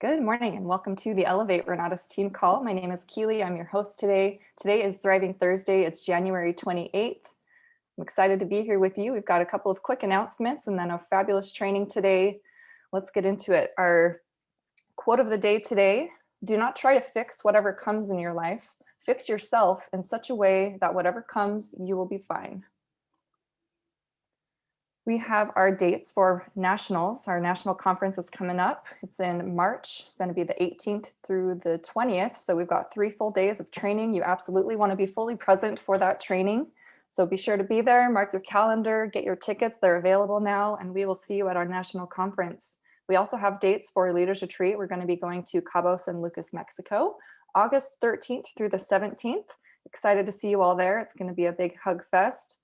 Good morning and welcome to the Elevate Renatus team call. My name is Keely. I'm your host today. Today is Thriving Thursday. It's January 28th. I'm excited to be here with you. We've got a couple of quick announcements and then a fabulous training today. Let's get into it. Our quote of the day today: do not try to fix whatever comes in your life. Fix yourself in such a way that whatever comes, you will be fine. We have our dates for nationals. Our national conference is coming up. It's in March, going to be the 18th through the 20th. So we've got 3 full days of training. You absolutely want to be fully present for that training. So be sure to be there, mark your calendar, get your tickets. They're available now, and we will see you at our national conference. We also have dates for Leaders Retreat. We're going to be going to Cabo San Lucas, Mexico, August 13th through the 17th. Excited to see you all there. It's going to be a big hug fest.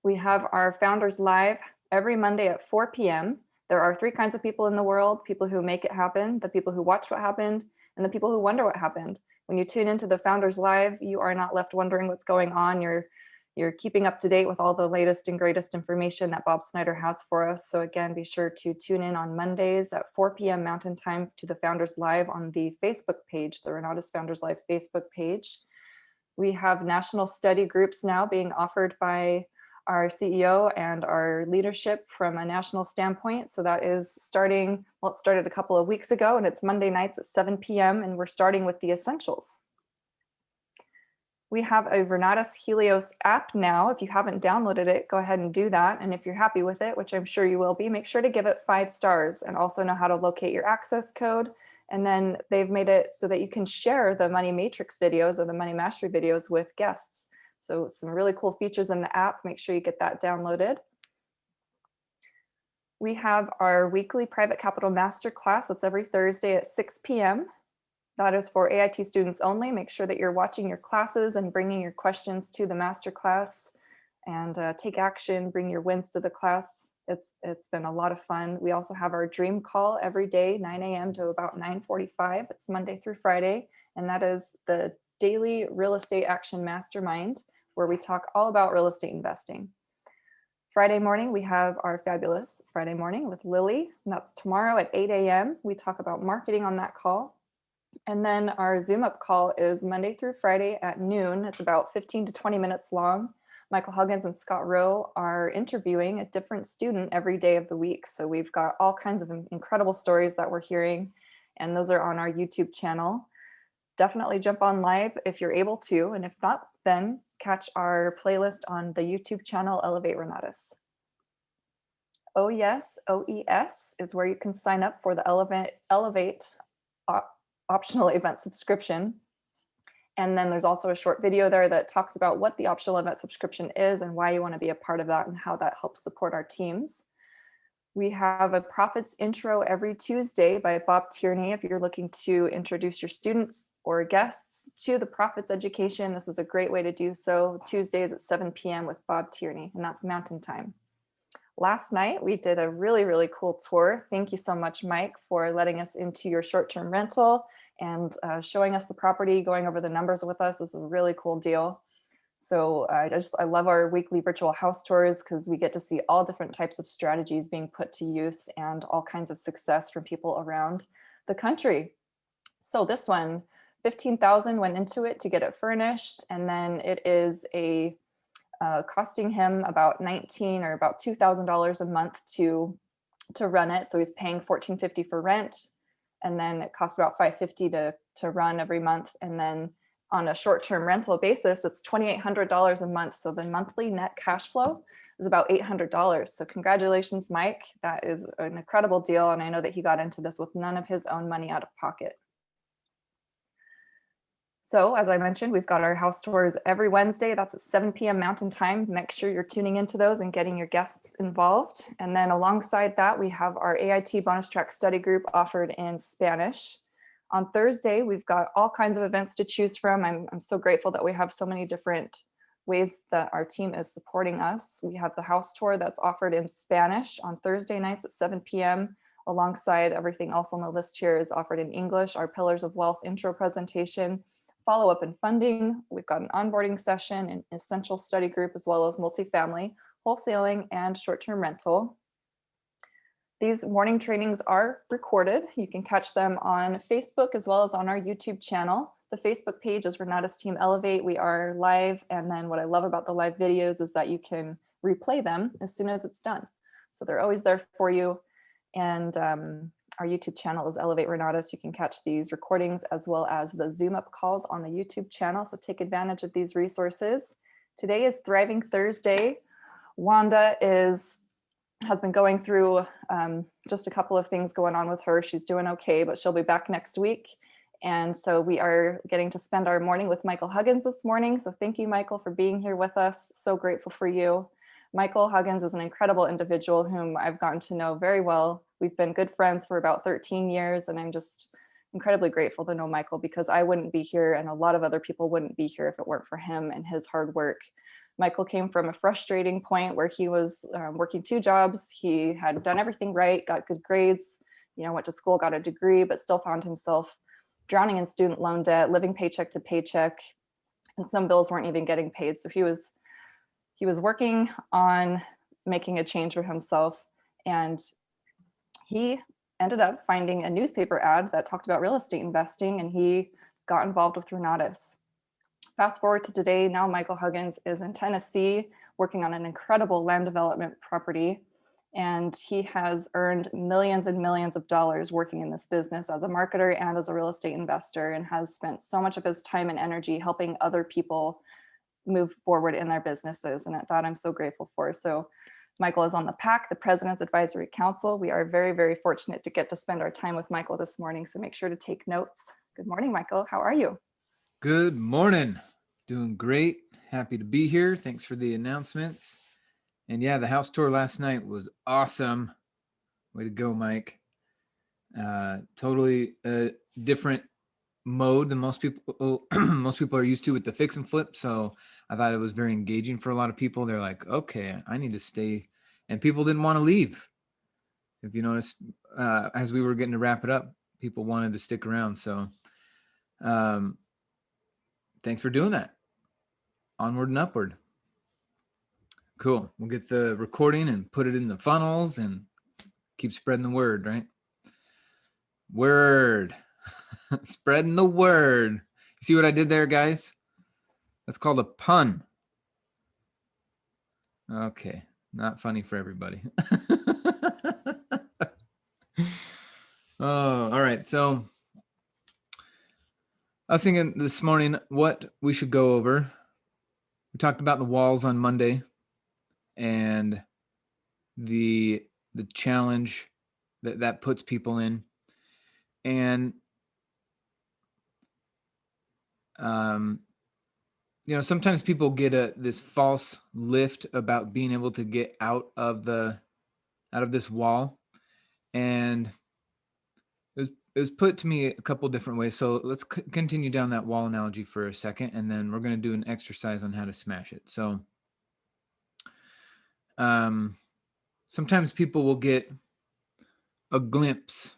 We have our Founders Live every Monday at 4 p.m. There are 3 kinds of people in the world: people who make it happen, the people who watch what happened, and the people who wonder what happened. When you tune into the Founders Live, you are not left wondering what's going on. You're keeping up to date with all the latest and greatest information that Bob Snyder has for us. So again, be sure to tune in on Mondays at 4 p.m. Mountain Time to the Founders Live on the Facebook page, the Renatus Founders Live Facebook page. We have national study groups now being offered by our CEO and our leadership from a national standpoint. So that is starting, well, it started a couple of weeks ago, and it's Monday nights at 7 p.m. and we're starting with the essentials. We have a Renatus Helios app now. If you haven't downloaded it, go ahead and do that. And if you're happy with it, which I'm sure you will be, make sure to give it 5 stars and also know how to locate your access code. And then they've made it so that you can share the Money Matrix videos or the Money Mastery videos with guests. So some really cool features in the app. Make sure you get that downloaded. We have our weekly private capital masterclass. That's every Thursday at 6 p.m. That is for AIT students only. Make sure that you're watching your classes and bringing your questions to the masterclass and take action, bring your wins to the class. It's been a lot of fun. We also have our dream call every day, 9 a.m. to about 9:45. It's Monday through Friday, and that is the daily real estate action mastermind, where we talk all about real estate investing. Friday morning, we have our fabulous Friday morning with Lily, and that's tomorrow at 8 a.m. We talk about marketing on that call. And then our Zoom up call is Monday through Friday at noon. It's about 15 to 20 minutes long. Michael Huggins and Scott Rowe are interviewing a different student every day of the week. So we've got all kinds of incredible stories that we're hearing, and those are on our YouTube channel. Definitely jump on live if you're able to, and if not, then catch our playlist on the YouTube channel Elevate Renatus. Oh yes, OES is where you can sign up for the Elevate optional event subscription. And then there's also a short video there that talks about what the optional event subscription is and why you want to be a part of that and how that helps support our teams. We have a Profits Intro every Tuesday by Bob Tierney. If you're looking to introduce your students or guests to the Profits education, this is a great way to do so. Tuesdays at 7 p.m. with Bob Tierney, and that's Mountain Time. Last night, we did a really, really cool tour. Thank you so much, Mike, for letting us into your short-term rental and showing us the property, going over the numbers with us. Is a really cool deal. So I love our weekly virtual house tours because we get to see all different types of strategies being put to use and all kinds of success from people around the country. So this one, $15,000 went into it to get it furnished, and then it is costing him about $19,000 or about $2,000 a month to run it. So he's paying $1,450 for rent, and then it costs about $550 to run every month, and then on a short-term rental basis, it's $2,800 a month. So the monthly net cash flow is about $800. So congratulations, Mike. That is an incredible deal. And I know that he got into this with none of his own money out of pocket. So as I mentioned, we've got our house tours every Wednesday. That's at 7 p.m. Mountain Time. Make sure you're tuning into those and getting your guests involved. And then alongside that, we have our AIT bonus track study group offered in Spanish. On Thursday, we've got all kinds of events to choose from. I'm so grateful that we have so many different ways that our team is supporting us. We have the house tour that's offered in Spanish on Thursday nights at 7 p.m. Alongside everything else on the list here is offered in English. Our Pillars of Wealth intro presentation, follow-up and funding. We've got an onboarding session, an essential study group, as well as multifamily, wholesaling, and short-term rental. These morning trainings are recorded. You can catch them on Facebook as well as on our YouTube channel. The Facebook page is Renata's Team Elevate. We are live. And then what I love about the live videos is that you can replay them as soon as it's done. So they're always there for you. And our YouTube channel is Elevate Renata. So you can catch these recordings as well as the Zoom up calls on the YouTube channel. So take advantage of these resources. Today is Thriving Thursday. Wanda has been going through just a couple of things going on with her. She's doing okay, but she'll be back next week. And so we are getting to spend our morning with Michael Huggins this morning. So thank you, Michael, for being here with us. So grateful for you. Michael Huggins is an incredible individual whom I've gotten to know very well. We've been good friends for about 13 years, and I'm just incredibly grateful to know Michael, because I wouldn't be here and a lot of other people wouldn't be here if it weren't for him and his hard work. Michael came from a frustrating point where he was working 2 jobs. He had done everything right, got good grades, went to school, got a degree, but still found himself drowning in student loan debt, living paycheck to paycheck, and some bills weren't even getting paid. So he was working on making a change for himself, and he ended up finding a newspaper ad that talked about real estate investing, and he got involved with Renatus. Fast forward to today, now Michael Huggins is in Tennessee working on an incredible land development property, and he has earned millions and millions of dollars working in this business as a marketer and as a real estate investor, and has spent so much of his time and energy helping other people move forward in their businesses, and that I'm so grateful for. So Michael is on the PAC, the President's Advisory Council. We are very, very fortunate to get to spend our time with Michael this morning, so make sure to take notes. Good morning, Michael. How are you? Good morning. Doing great. Happy to be here. Thanks for the announcements. And yeah, the house tour last night was awesome. Way to go, Mike. Totally a different mode than most people are used to with the fix and flip. So I thought it was very engaging for a lot of people. They're like, okay, I need to stay. And people didn't want to leave. If you notice, as we were getting to wrap it up, people wanted to stick around. So thanks for doing that. Onward and upward. Cool. We'll get the recording and put it in the funnels and keep spreading the word, right? Word. Spreading the word. You see what I did there, guys? That's called a pun. Okay. Not funny for everybody. Oh, all right. So I was thinking this morning what we should go over. We talked about the walls on Monday and the challenge that puts people in. And sometimes people get this false lift about being able to get out of this wall, and it was put to me a couple different ways. So let's continue down that wall analogy for a second, and then we're going to do an exercise on how to smash it. So sometimes people will get a glimpse.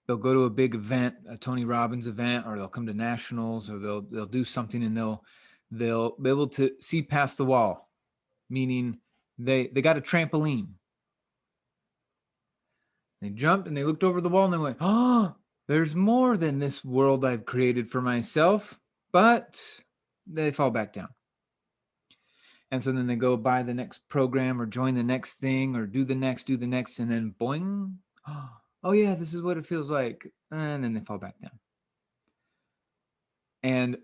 They'll go to a big event, a Tony Robbins event, or they'll come to nationals, or they'll do something, and they'll be able to see past the wall, meaning they got a trampoline. They jumped and they looked over the wall and they went, oh, there's more than this world I've created for myself, but they fall back down. And so then they go buy the next program or join the next thing or do the next, and then boing, oh yeah, this is what it feels like. And then they fall back down. And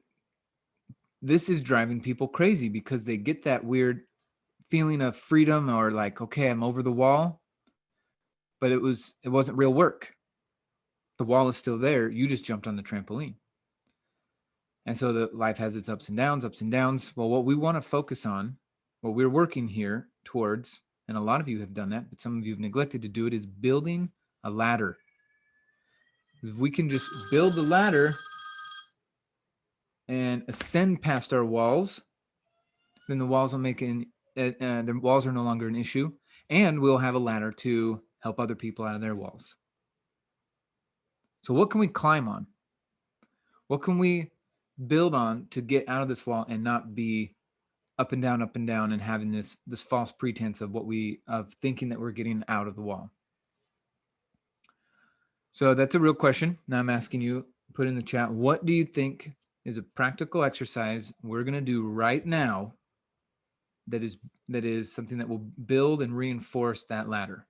this is driving people crazy because they get that weird feeling of freedom, or like, okay, I'm over the wall, but it wasn't real work. The wall is still there. You just jumped on the trampoline. And so the life has its ups and downs. Well, what we want to focus on, what we're working here towards, and a lot of you have done that, but some of you have neglected to do it, is building a ladder. If we can just build the ladder and ascend past our walls, then the walls will the walls are no longer an issue, and we'll have a ladder to help other people out of their walls. So what can we climb on? What can we build on to get out of this wall and not be up and down and having this false pretense of thinking that we're getting out of the wall? So that's a real question. Now I'm asking you, put in the chat, what do you think is a practical exercise we're going to do right now that is something that will build and reinforce that ladder?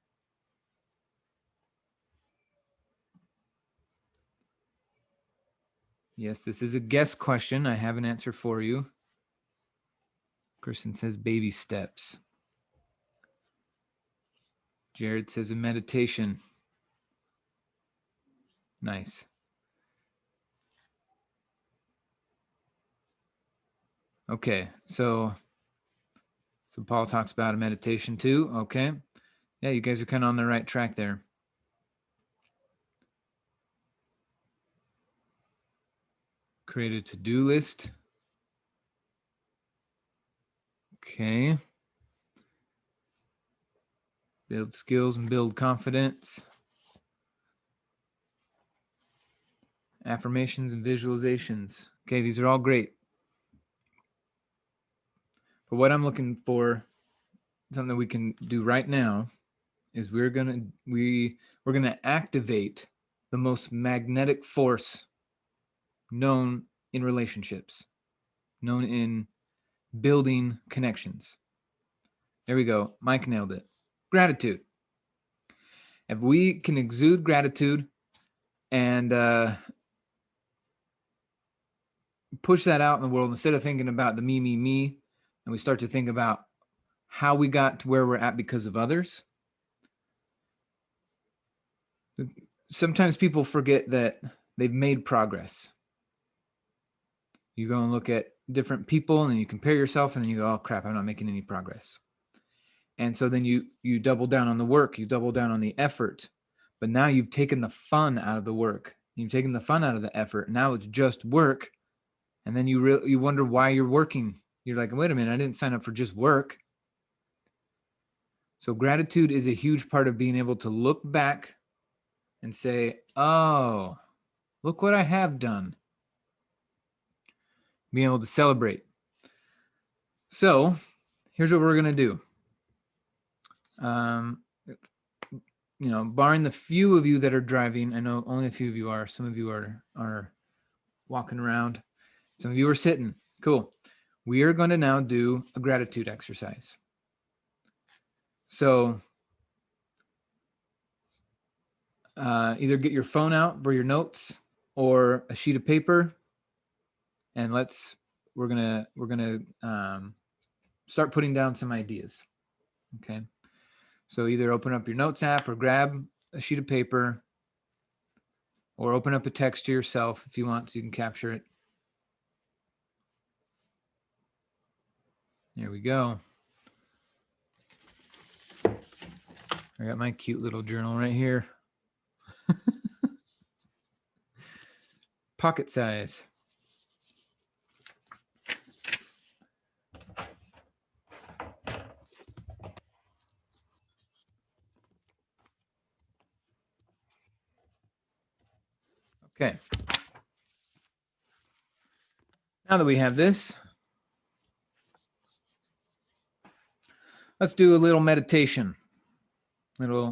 Yes, this is a guess question. I have an answer for you. Kristen says baby steps. Jared says a meditation. Nice. Okay, so Paul talks about a meditation too. Okay. Yeah, you guys are kind of on the right track there. Create a to-do list. Okay. Build skills and build confidence. Affirmations and visualizations. Okay, these are all great. But what I'm looking for, something we can do right now, is we're gonna activate the most magnetic force known in relationships, known in building connections. There we go. Mike nailed it. Gratitude. If we can exude gratitude and push that out in the world, instead of thinking about the me, and we start to think about how we got to where we're at because of others. Sometimes people forget that they've made progress. You go and look at different people and you compare yourself and then you go, oh crap, I'm not making any progress. And so then you double down on the work, you double down on the effort, but now you've taken the fun out of the work. You've taken the fun out of the effort. Now it's just work. And then you wonder why you're working. You're like, wait a minute, I didn't sign up for just work. So gratitude is a huge part of being able to look back and say, oh, look what I have done. Being able to celebrate. So here's what we're going to do. Barring the few of you that are driving, I know only a few of you are. Some of you are walking around. Some of you are sitting. Cool. We are going to now do a gratitude exercise. So either get your phone out for your notes or a sheet of paper, and we're gonna start putting down some ideas. Okay. So either open up your notes app or grab a sheet of paper or open up a text to yourself if you want so you can capture it. There we go. I got my cute little journal right here. Pocket size. Okay. Now that we have this, let's do a little meditation.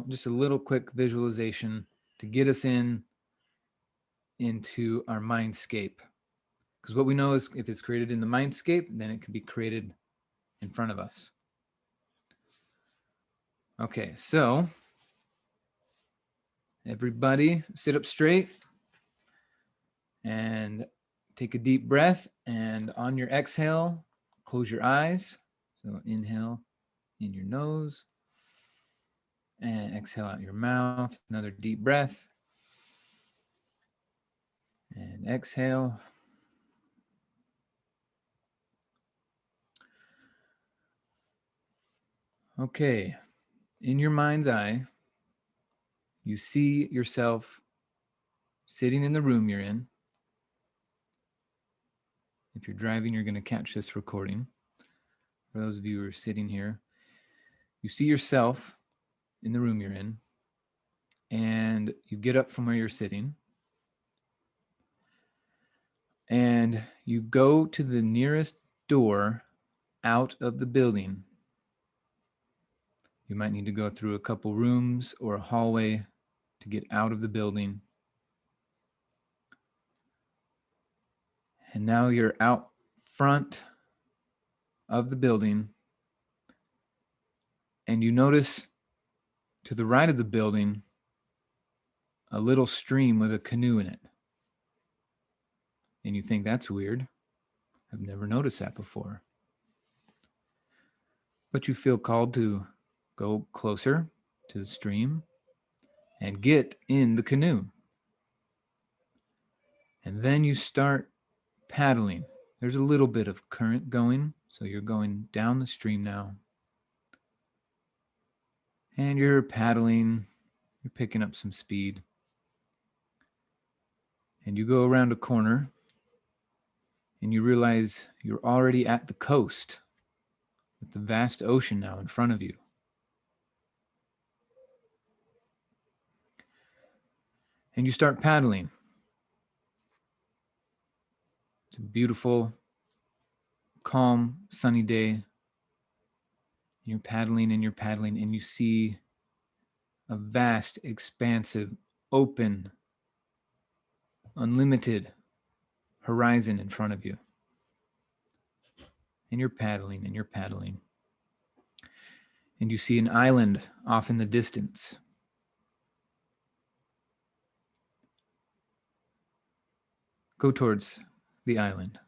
Just a little quick visualization to get us into our mindscape. Because what we know is if it's created in the mindscape, then it can be created in front of us. Okay, so everybody sit up straight and take a deep breath. And on your exhale, close your eyes. So inhale in your nose and exhale out your mouth. Another deep breath. And exhale. Okay, in your mind's eye, you see yourself sitting in the room you're in. If you're driving, you're going to catch this recording. For those of you who are sitting here, you see yourself in the room you're in, and you get up from where you're sitting, and you go to the nearest door out of the building. You might need to go through a couple rooms or a hallway to get out of the building. And now you're out front of the building, and you notice to the right of the building a little stream with a canoe in it. And you think, that's weird. I've never noticed that before. But you feel called to go closer to the stream and get in the canoe. And then you start paddling. There's a little bit of current going, so you're going down the stream now. And you're paddling, you're picking up some speed. And you go around a corner and you realize you're already at the coast with the vast ocean now in front of you. And you start paddling. It's a beautiful, calm, sunny day. You're paddling and you're paddling, and you see a vast, expansive, open, unlimited horizon in front of you. And you're paddling and you're paddling. And you see an island off in the distance. Go towards the island.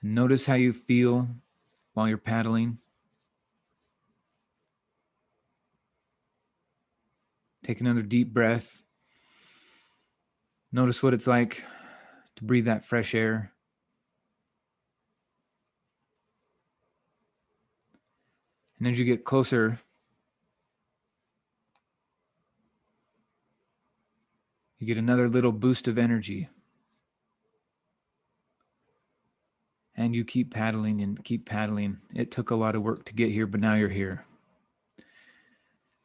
And notice how you feel while you're paddling. Take another deep breath. Notice what it's like to breathe that fresh air. And as you get closer, you get another little boost of energy. And you keep paddling and keep paddling. It took a lot of work to get here, but now you're here.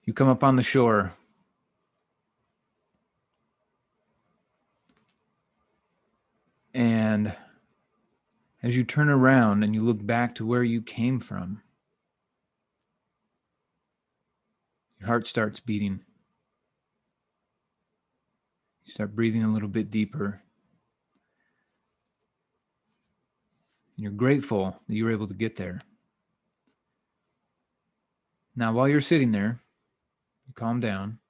You come up on the shore. And as you turn around and you look back to where you came from, your heart starts beating. You start breathing a little bit deeper. And you're grateful that you were able to get there. Now, while you're sitting there, you calm down.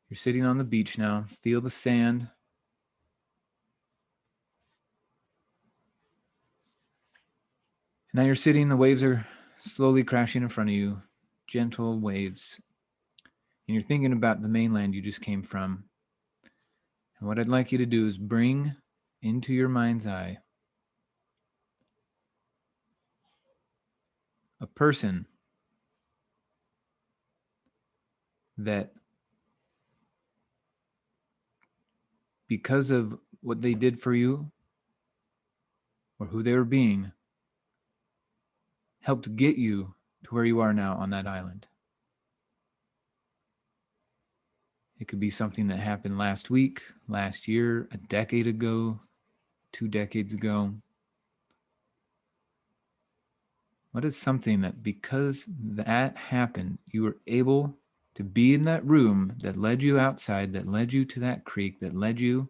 You're sitting on the beach now. Feel the sand. Now you're sitting, the waves are slowly crashing in front of you, gentle waves. And you're thinking about the mainland you just came from. And what I'd like you to do is bring into your mind's eye a person that, because of what they did for you or who they were being, helped get you to where you are now on that island. It could be something that happened last week, last year, a decade ago, 2 decades ago. What is something that, because that happened, you were able to be in that room that led you outside, that led you to that creek, that led you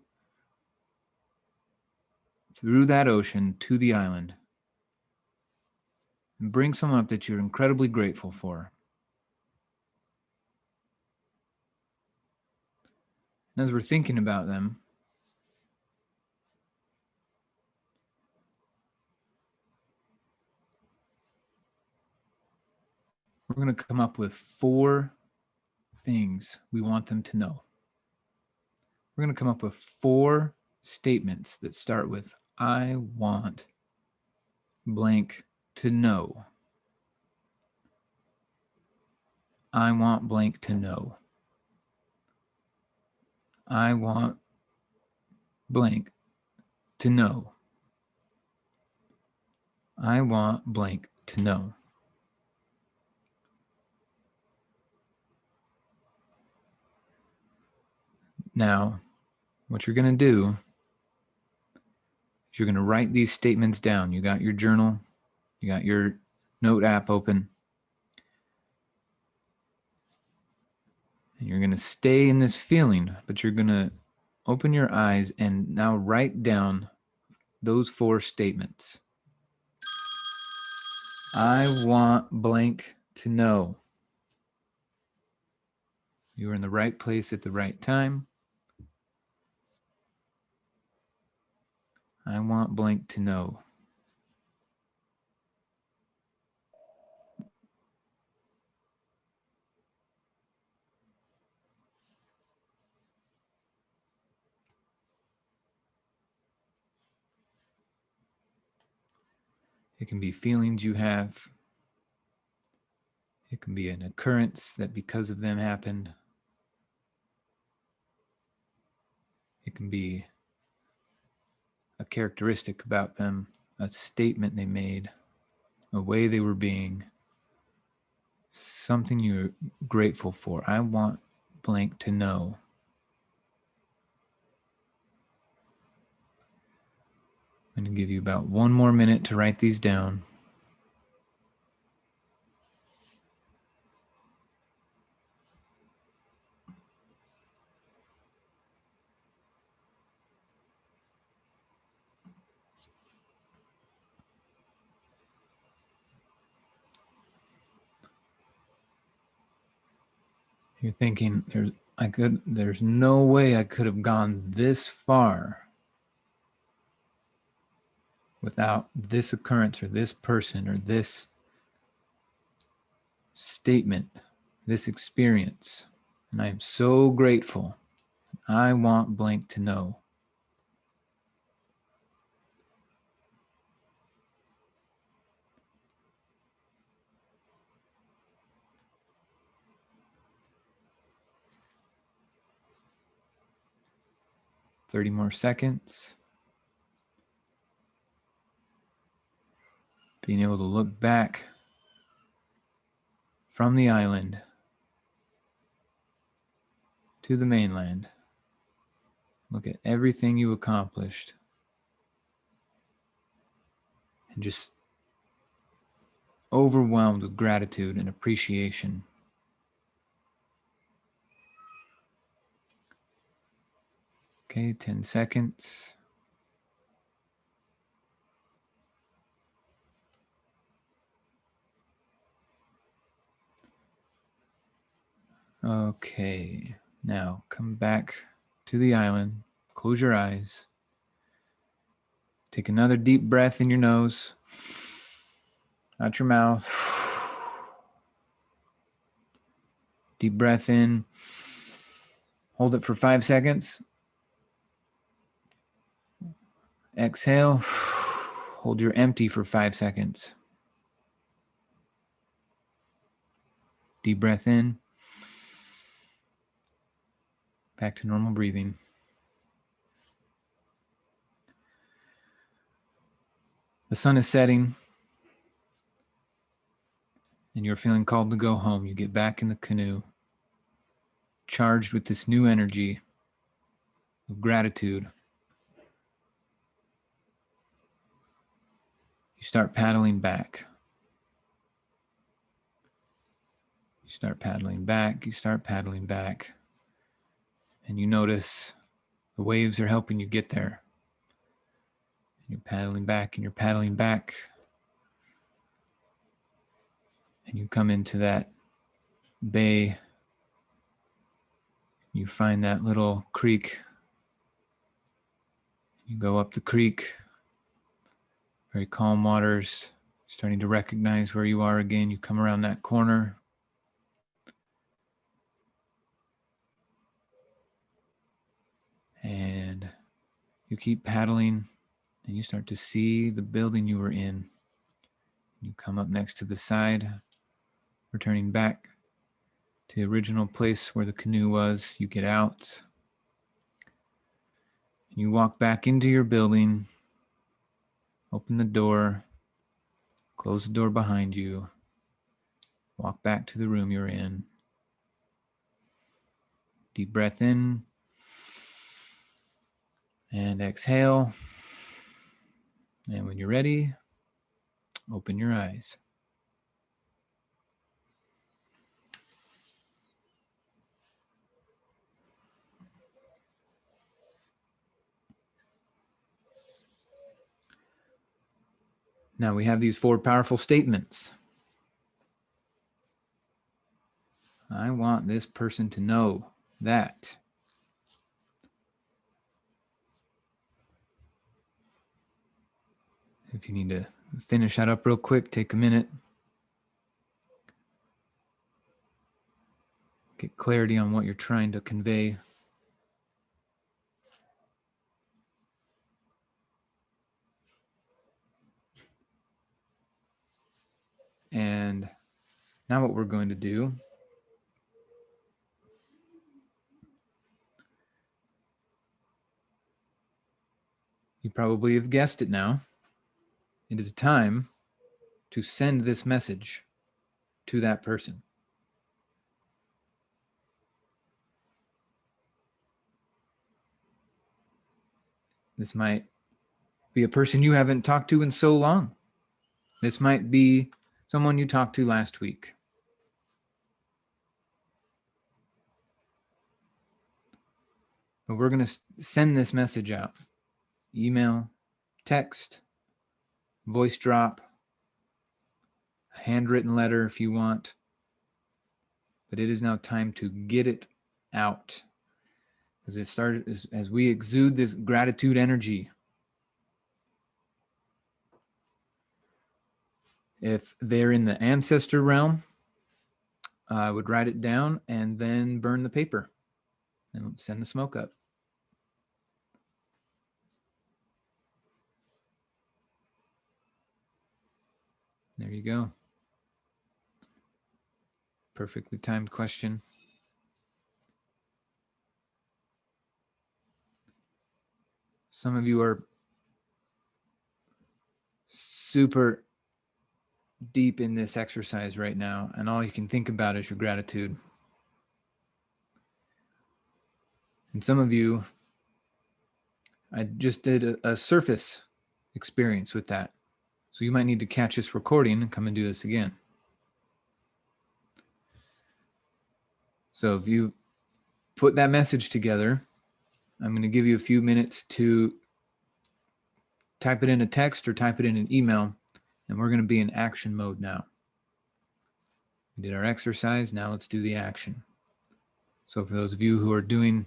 through that ocean to the island? And bring someone up that you're incredibly grateful for. And as we're thinking about them, we're going to come up with 4 things we want them to know. We're going to come up with 4 statements that start with, I want blank to know. I want blank to know. I want blank to know. I want blank to know. Now, what you're going to do is you're going to write these statements down. You got your journal, you got your note app open. And you're going to stay in this feeling, but you're going to open your eyes and now write down those 4 statements. I want blank to know. You were in the right place at the right time. I want blank to know. It can be feelings you have. It can be an occurrence that because of them happened. It can be a characteristic about them, a statement they made, a way they were being, something you're grateful for. I want blank to know. I'm going to give you about 1 more minute to write these down. You're thinking there's no way I could have gone this far without this occurrence or this person or this statement, this experience. And I am so grateful. I want blank to know. "30 more seconds." Being able to look back from the island to the mainland. Look at everything you accomplished. And just overwhelmed with gratitude and appreciation. Okay, 10 seconds. Okay, now come back to the island. Close your eyes. Take another deep breath in your nose, out your mouth. Deep breath in. Hold it for 5 seconds. Exhale. Hold your empty for 5 seconds. Deep breath in. Back to normal breathing. The sun is setting, and you're feeling called to go home. You get back in the canoe, charged with this new energy of gratitude. You start paddling back. You start paddling back. You start paddling back. And you notice the waves are helping you get there. You're paddling back and you're paddling back. And you come into that bay. You find that little creek. You go up the creek. Very calm waters. Starting to recognize where you are again. You come around that corner. And you keep paddling. And you start to see the building you were in. You come up next to the side, returning back to the original place where the canoe was. You get out. You walk back into your building, open the door, close the door behind you, walk back to the room you're in. Deep breath in and exhale. And when you're ready, open your eyes. Now we have these 4 powerful statements. I want this person to know that. If you need to finish that up real quick, take a minute. Get clarity on what you're trying to convey. And now what we're going to do, you probably have guessed it now. It is time to send this message to that person. This might be a person you haven't talked to in so long. This might be someone you talked to last week. But we're going to send this message out. Email, text, voice drop, a handwritten letter if you want. But it is now time to get it out. As it started, as we exude this gratitude energy. If they're in the ancestor realm, I would write it down and then burn the paper and send the smoke up. There you go. Perfectly timed question. Some of you are super deep in this exercise right now, and all you can think about is your gratitude. And some of you, I just did a surface experience with that. So you might need to catch this recording and come and do this again. So if you put that message together, I'm going to give you a few minutes to type it in a text or type it in an email, and we're going to be in action mode now. We did our exercise, now let's do the action. So for those of you who are doing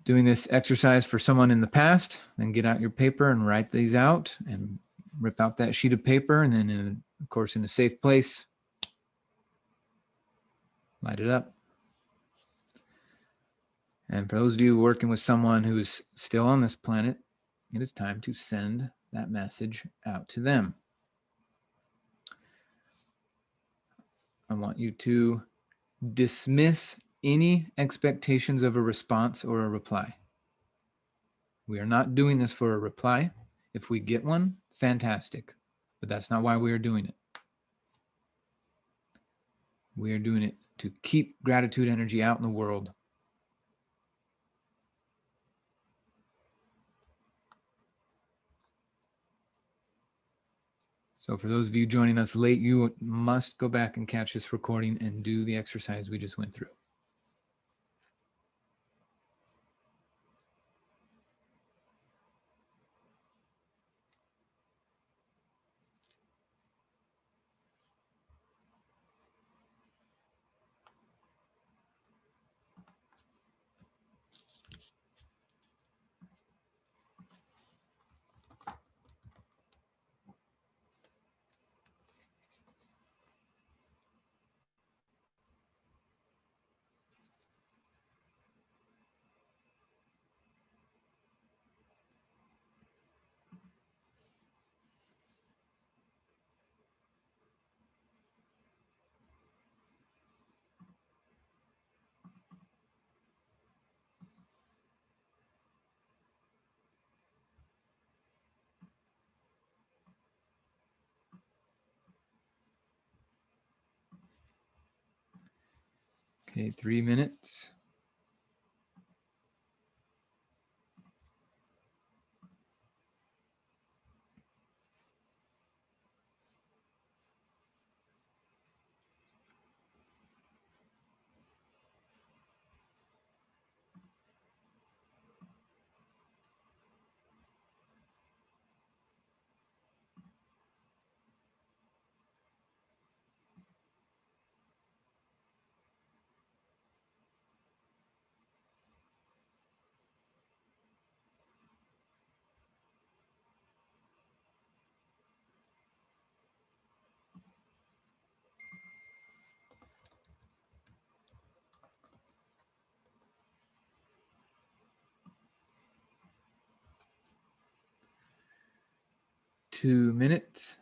this exercise for someone in the past, then get out your paper and write these out and rip out that sheet of paper, and then of course in a safe place, light it up. And for those of you working with someone who is still on this planet, it is time to send that message out to them. I want you to dismiss any expectations of a response or a reply. We are not doing this for a reply. If we get one, fantastic. But that's not why we are doing it. We are doing it to keep gratitude energy out in the world. So for those of you joining us late, you must go back and catch this recording and do the exercise we just went through. Okay, 3 minutes. 2 minutes.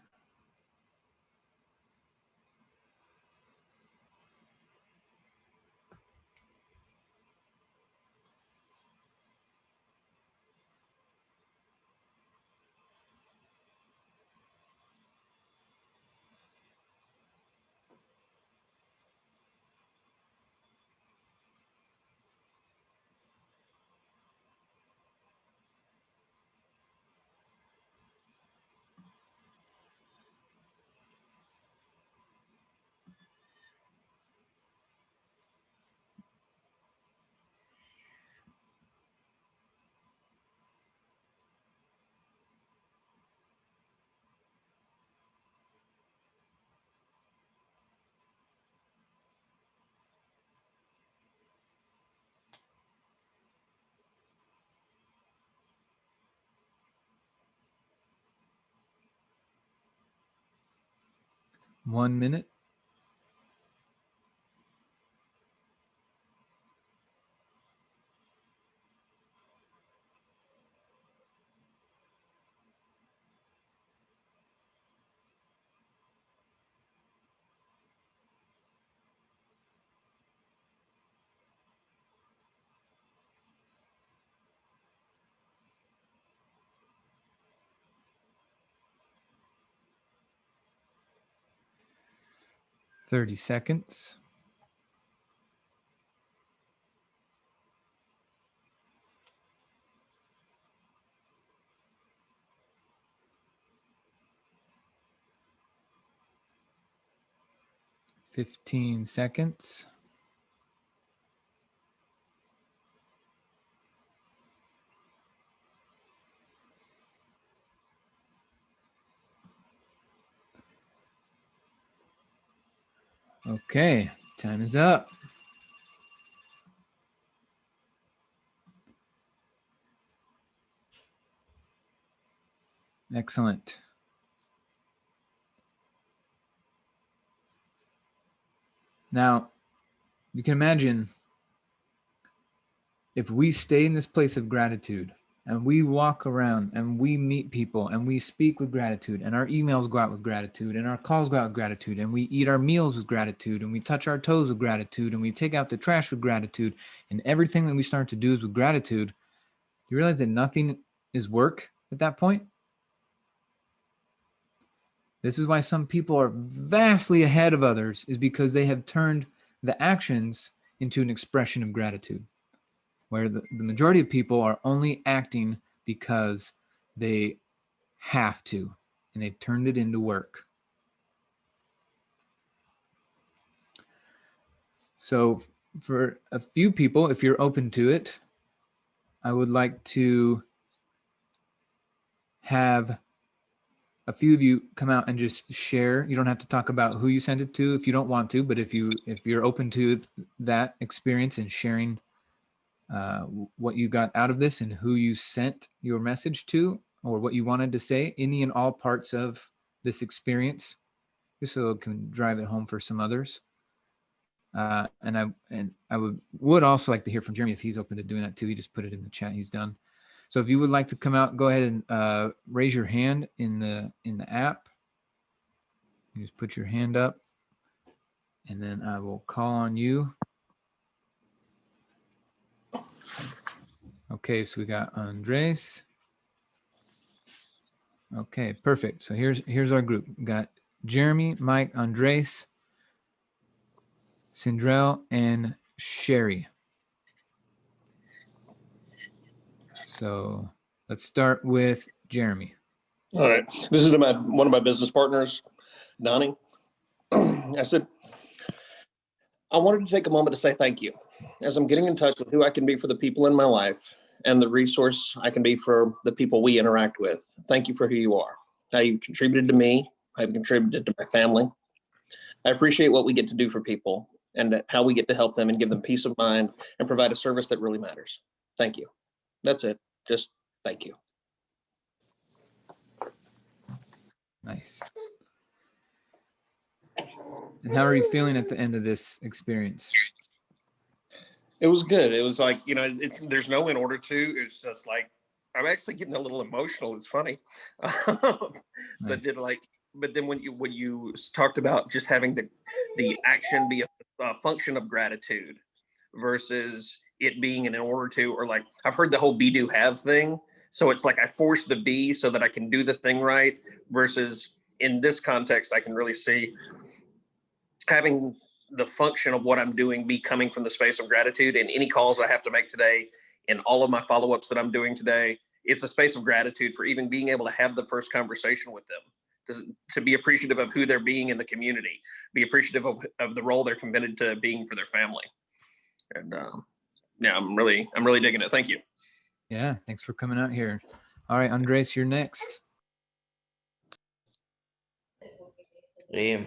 One minute. Thirty seconds. $15. Okay, time is up. Excellent. Now, you can imagine if we stay in this place of gratitude and we walk around and we meet people and we speak with gratitude and our emails go out with gratitude and our calls go out with gratitude and we eat our meals with gratitude and we touch our toes with gratitude and we take out the trash with gratitude and everything that we start to do is with gratitude, you realize that nothing is work at that point? This is why some people are vastly ahead of others, is because they have turned the actions into an expression of gratitude, where the majority of people are only acting because they have to, and they've turned it into work. So for a few people, if you're open to it, I would like to have a few of you come out and just share. You don't have to talk about who you sent it to if you don't want to, but if you're open to that experience and sharing what you got out of this and who you sent your message to or what you wanted to say, any and all parts of this experience, just so it can drive it home for some others. And I would also like to hear from Jeremy if he's open to doing that too. He just put it in the chat. He's done. So if you would like to come out, go ahead and raise your hand in the app. You just put your hand up, and then I will call on you. Okay, so we got Andres. Okay, perfect. So here's our group. We got Jeremy, Mike, Andres, Sindrell, and Sherry. So let's start with Jeremy. All right. This is one of my business partners, Donnie. I said, I wanted to take a moment to say thank you as I'm getting in touch with who I can be for the people in my life and the resource I can be for the people we interact with. Thank you for who you are, how you've contributed to me, how you've contributed to my family. I appreciate what we get to do for people and how we get to help them and give them peace of mind and provide a service that really matters. Thank you. That's it. Just thank you. Nice. And how are you feeling at the end of this experience? It was good. It was like, there's no in order to. It's just like I'm actually getting a little emotional. It's funny. But Nice. then when you talked about just having the action be a function of gratitude versus it being in order to, or like I've heard the whole be do have thing. So it's like I force the be so that I can do the thing right, versus in this context, I can really see having the function of what I'm doing be coming from the space of gratitude. And any calls I have to make today, and all of my follow-ups that I'm doing today, it's a space of gratitude for even being able to have the first conversation with them, to be appreciative of who they're being in the community, be appreciative of the role they're committed to being for their family. And yeah, I'm really digging it. Thank you. Yeah, thanks for coming out here. All right, Andres, you're next.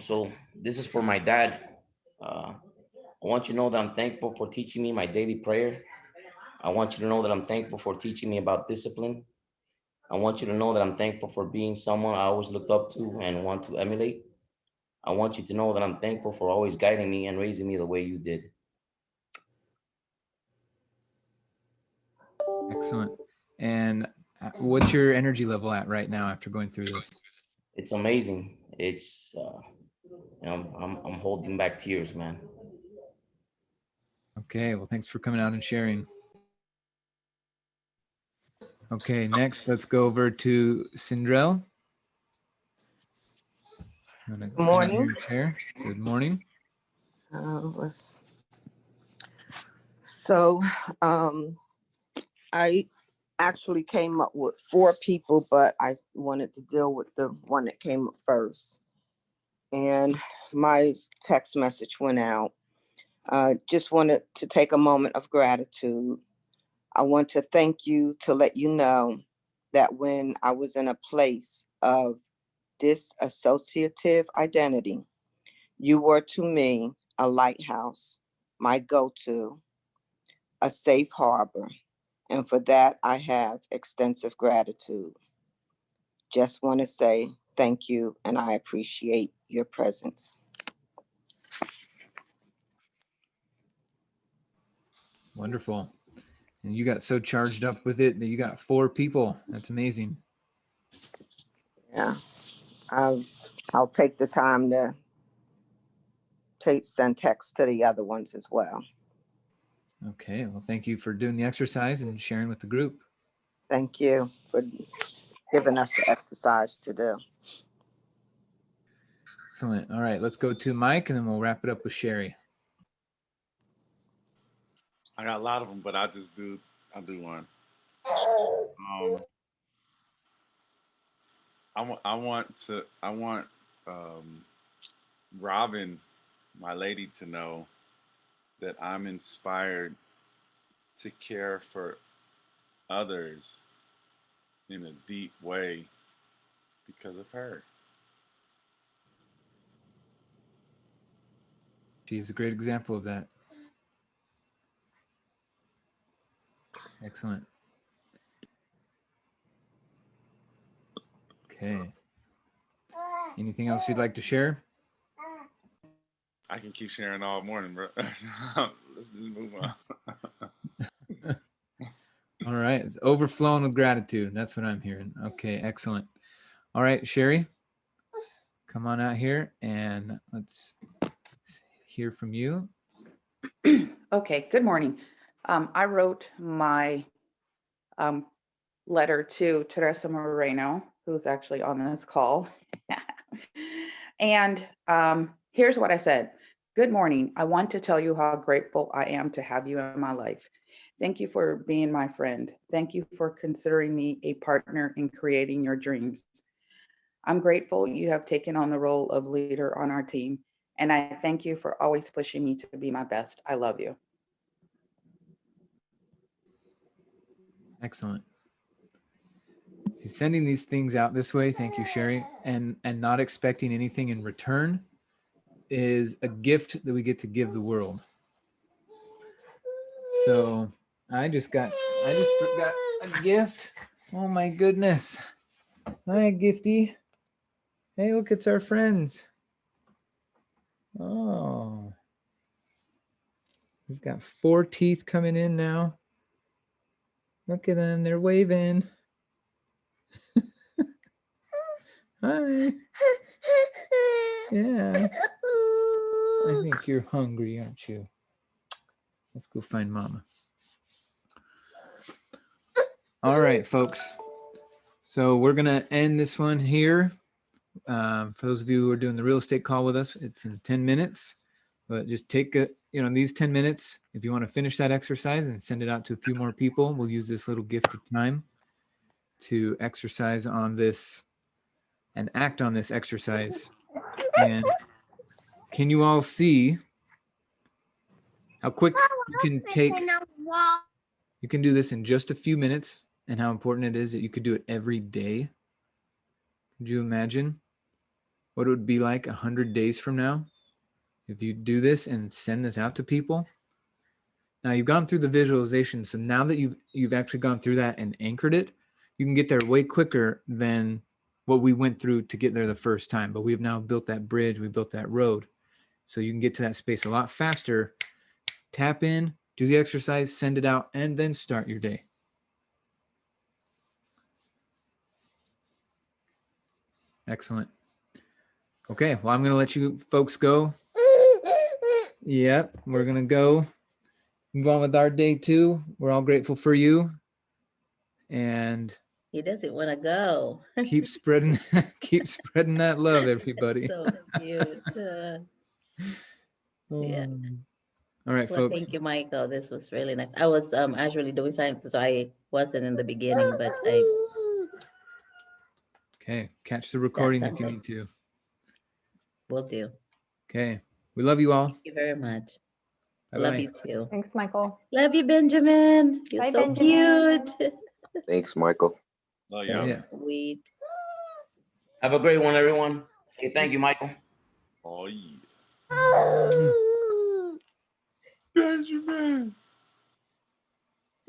So this is for my dad. I want you to know that I'm thankful for teaching me my daily prayer. I want you to know that I'm thankful for teaching me about discipline. I want you to know that I'm thankful for being someone I always looked up to and want to emulate. I want you to know that I'm thankful for always guiding me and raising me the way you did. Excellent. And what's your energy level at right now after going through this? It's amazing. It's I'm holding back tears, man. Okay, well, thanks for coming out and sharing. Okay, next, let's go over to Sindrell. Good morning. Good morning. Let's, so I actually came up with 4 people, but I wanted to deal with the one that came up first. And my text message went out. Just wanted to take a moment of gratitude. I want to thank you to let you know that when I was in a place of disassociative identity, you were to me a lighthouse, my go-to, a safe harbor, and for that I have extensive gratitude. Just want to say thank you, and I appreciate your presence. Wonderful. And you got so charged up with it that you got 4 people. That's amazing. Yeah, I'll take the time to send text to the other ones as well. Okay, well, thank you for doing the exercise and sharing with the group. Thank you for giving us the exercise to do. Excellent. All right, let's go to Mike and then we'll wrap it up with Sherry. I got a lot of them, but I'll do one. I want Robin, my lady, to know that I'm inspired to care for others in a deep way because of her. She's a great example of that. Excellent. Okay. Anything else you'd like to share? I can keep sharing all morning, bro. Let's just move on. All right. It's overflowing with gratitude. That's what I'm hearing. Okay. Excellent. All right, Sherry, come on out here and let's hear from you. Okay, good morning. I wrote my letter to Teresa Moreno, who's actually on this call. And here's what I said. Good morning. I want to tell you how grateful I am to have you in my life. Thank you for being my friend. Thank you for considering me a partner in creating your dreams. I'm grateful you have taken on the role of leader on our team, and I thank you for always pushing me to be my best. I love you. Excellent. She's sending these things out this way. Thank you, Sherry. And not expecting anything in return is a gift that we get to give the world. So I just got a gift. Oh my goodness. Hi, Gifty. Hey, look, it's our friends. Oh. He's got 4 teeth coming in now. Look at them. They're waving. Hi. Yeah. I think you're hungry, aren't you? Let's go find Mama. All right, folks. So we're going to end this one here. For those of you who are doing the real estate call with us, it's in 10 minutes. But just take these 10 minutes. If you want to finish that exercise and send it out to a few more people, we'll use this little gift of time to exercise on this and act on this exercise. And can you all see how quick you can do this in just a few minutes, and how important it is that you could do it every day? Could you imagine what it would be like 100 days from now if you do this and send this out to people? Now you've gone through the visualization, so now that you've actually gone through that and anchored it, you can get there way quicker than what we went through to get there the first time. But we've now built that bridge, we built that road, so you can get to that space a lot faster. Tap in, do the exercise, send it out, and then start your day. Excellent. Okay, well, I'm going to let you folks go. Yep, we're going to go move on with our day 2. We're all grateful for you. And he doesn't want to go. keep spreading that love, everybody. So cute. Yeah. All right, Well, folks. thank you, Michael. This was really nice. I was actually doing something, so I wasn't in the beginning, but Okay, catch the recording if you something. need to. Will do. Okay, we love you all. Thank you very much. Bye-bye. Love you too. Thanks, Michael. Love you, Benjamin. You're Bye, so Benjamin. cute. Thanks, Michael. Oh, Yeah. yeah. Sweet. Have a great one, everyone. Hey, thank you, Michael. Oh, yeah. Benjamin.